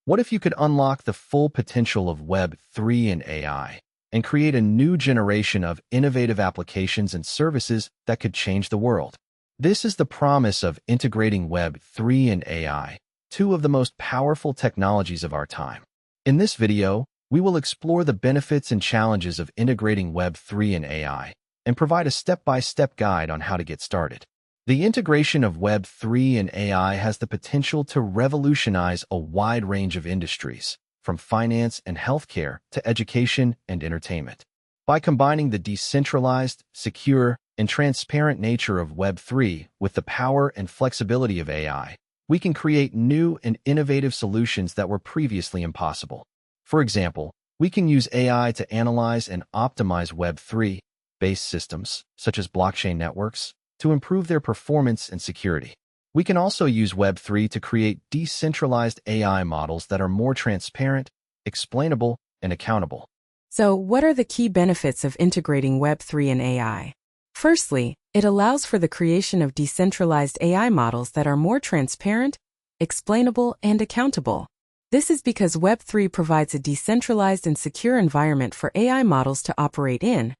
What if you could unlock the full potential of Web3 and AI and create a new generation of innovative applications and services that could change the world? This is the promise of integrating Web3 and AI, two of the most powerful technologies of our time. In this video, we will explore the benefits and challenges of integrating Web3 and AI and provide a step-by-step guide on how to get started. The integration of Web3 and AI has the potential to revolutionize a wide range of industries, from finance and healthcare to education and entertainment. By combining the decentralized, secure, and transparent nature of Web3 with the power and flexibility of AI, we can create new and innovative solutions that were previously impossible. For example, we can use AI to analyze and optimize Web3-based systems, such as blockchain networks, to improve their performance and security. We can also use Web3 to create decentralized AI models that are more transparent, explainable, and accountable. So, what are the key benefits of integrating Web3 and AI? Firstly, it allows for the creation of decentralized AI models that are more transparent, explainable, and accountable. This is because Web3 provides a decentralized and secure environment for AI models to operate in,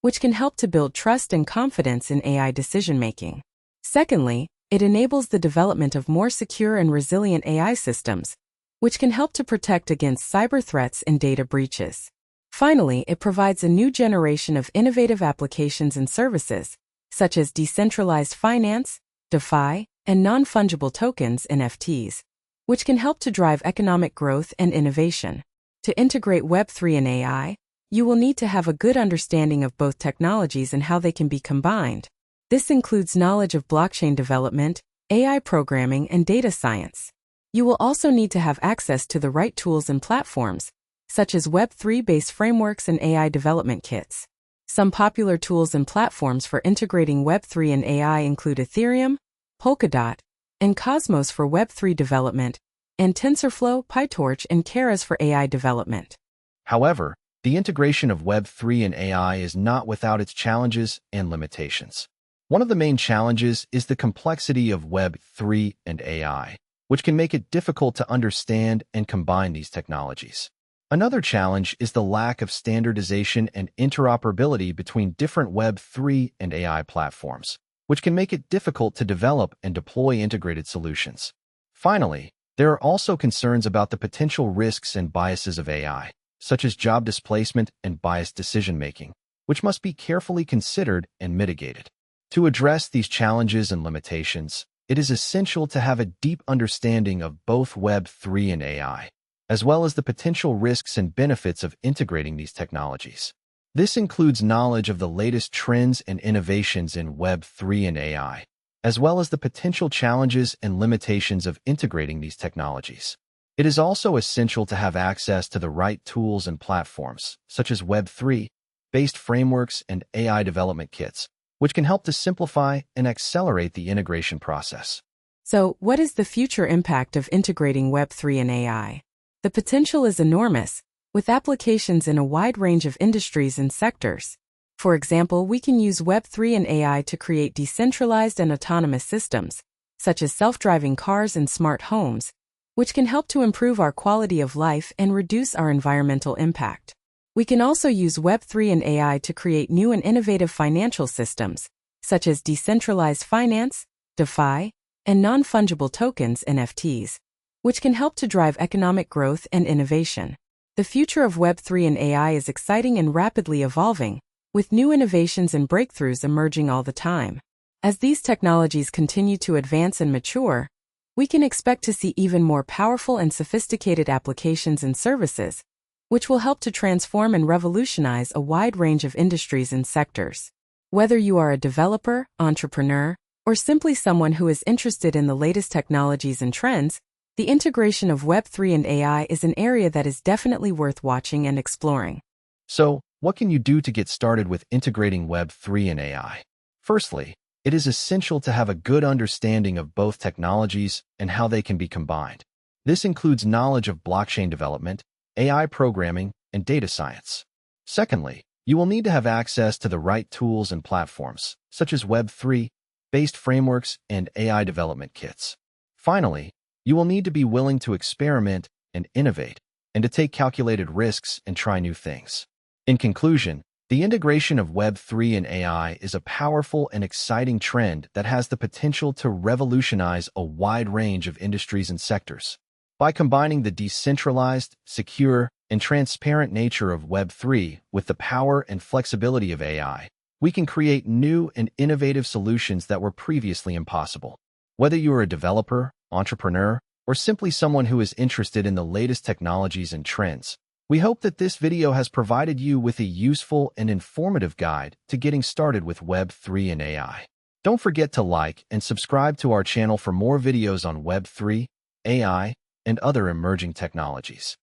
which can help to build trust and confidence in AI decision-making. Secondly, it enables the development of more secure and resilient AI systems, which can help to protect against cyber threats and data breaches. Finally, it provides a new generation of innovative applications and services, such as decentralized finance, DeFi, and non-fungible tokens (NFTs), which can help to drive economic growth and innovation. To integrate Web3 and AI, you will need to have a good understanding of both technologies and how they can be combined. This includes knowledge of blockchain development, AI programming, and data science. You will also need to have access to the right tools and platforms, such as Web3-based frameworks and AI development kits. Some popular tools and platforms for integrating Web3 and AI include Ethereum, Polkadot, and Cosmos for Web3 development, and TensorFlow, PyTorch, and Keras for AI development. However, the integration of Web3 and AI is not without its challenges and limitations. One of the main challenges is the complexity of Web3 and AI, which can make it difficult to understand and combine these technologies. Another challenge is the lack of standardization and interoperability between different Web3 and AI platforms, which can make it difficult to develop and deploy integrated solutions. Finally, there are also concerns about the potential risks and biases of AI, such as job displacement and biased decision-making, which must be carefully considered and mitigated. To address these challenges and limitations, it is essential to have a deep understanding of both Web3 and AI, as well as the potential risks and benefits of integrating these technologies. This includes knowledge of the latest trends and innovations in Web3 and AI, as well as the potential challenges and limitations of integrating these technologies. It is also essential to have access to the right tools and platforms, such as Web3-based frameworks and AI development kits, which can help to simplify and accelerate the integration process. So, what is the future impact of integrating Web3 and AI? The potential is enormous, with applications in a wide range of industries and sectors. For example, we can use Web3 and AI to create decentralized and autonomous systems, such as self-driving cars and smart homes, which can help to improve our quality of life and reduce our environmental impact. We can also use Web3 and AI to create new and innovative financial systems, such as decentralized finance, DeFi, and non-fungible tokens (NFTs), which can help to drive economic growth and innovation. The future of Web3 and AI is exciting and rapidly evolving, with new innovations and breakthroughs emerging all the time. As these technologies continue to advance and mature, we can expect to see even more powerful and sophisticated applications and services, which will help to transform and revolutionize a wide range of industries and sectors. Whether you are a developer, entrepreneur, or simply someone who is interested in the latest technologies and trends, the integration of Web3 and AI is an area that is definitely worth watching and exploring. So, what can you do to get started with integrating Web3 and AI? Firstly, it is essential to have a good understanding of both technologies and how they can be combined. This includes knowledge of blockchain development, AI programming, and data science. Secondly, you will need to have access to the right tools and platforms, such as Web3-based frameworks and AI development kits. Finally, you will need to be willing to experiment and innovate, and to take calculated risks and try new things. In conclusion, the integration of Web3 and AI is a powerful and exciting trend that has the potential to revolutionize a wide range of industries and sectors. By combining the decentralized, secure, and transparent nature of Web3 with the power and flexibility of AI, we can create new and innovative solutions that were previously impossible. Whether you are a developer, entrepreneur, or simply someone who is interested in the latest technologies and trends, we hope that this video has provided you with a useful and informative guide to getting started with Web3 and AI. Don't forget to like and subscribe to our channel for more videos on Web3, AI, and other emerging technologies.